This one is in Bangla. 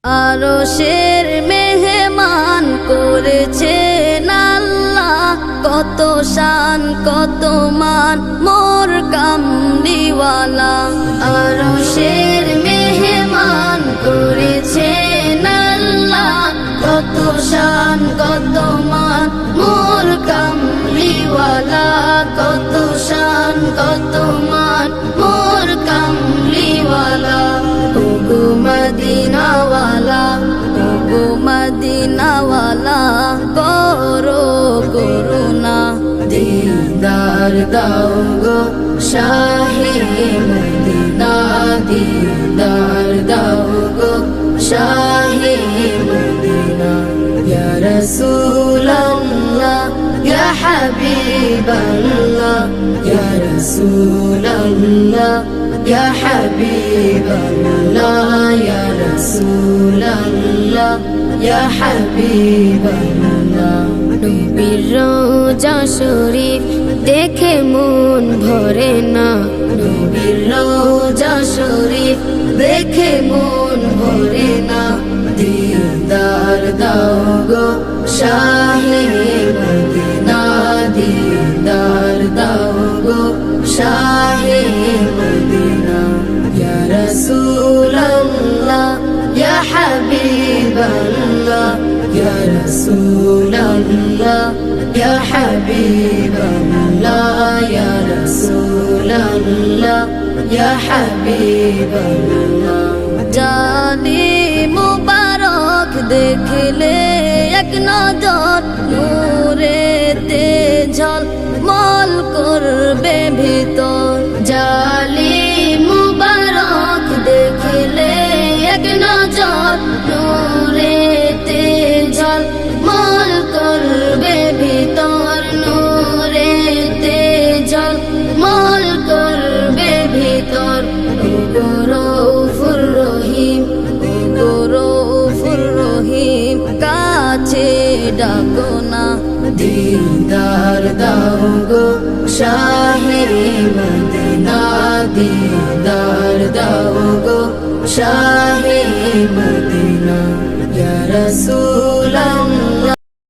আরশের মেহমান করেছেন আল্লাহ, কত শান কত মান মোর কামলিওয়ালা। আরশের মেহমান করেছেন আল্লাহ, কত শান কত মান মোর কামলিওয়ালা, কত শান কত মান মোর কামলিওয়ালা। ওগো মদিনাওয়ালা, ওগো মদিনাওয়ালা, করো করুণা, দিদার দাও গো শাহে মদিনা, দিদার দাও গো শাহে মদিনা। ইয়া রাসূলাল্লাহ ইয়া হাবিবাল্লাহ, ইয়া রাসূলাল্লাহ ইয়া হাবিবাল্লাহ, ইয়া রাসূলাল্লাহ ইয়া হাবিবাল্লাহ। নবীর রওজা শরীফ দেখে মন ভরে না, নবীর রওজা শরীফ দেখে মন ভরে না। দিদার দাও গো শাহে মদিনা, দিদার দাও গো শাহে মদিনা। ইয়া রাসূলাল্লাহ ইয়া হাবিবাল্লাহ, ইয়া রাসূলাল্লাহ ইয়া হাবিবাল্লাহ, ইয়া রাসূলাল্লাহ ইয়া হাবিবাল্লাহ। জানি মুবারক দেখলে এক নজর, নূরেতে ঝলমল করবে ভিতর। জালি মুবারক দেখলে এক নজর, নূরেতে ঝলমল করবে ভিতর, নূরেতে ঝলমল করবে ভিতর। ওগো রউফুর রহিম, ওগো রউফুর রহিম, কাছে ডাকো না, দিদার দাও গো শাহে মদিনা, দিদার দাও গো শাহে মদিনা। ইয়া রাসূলাল্লাহ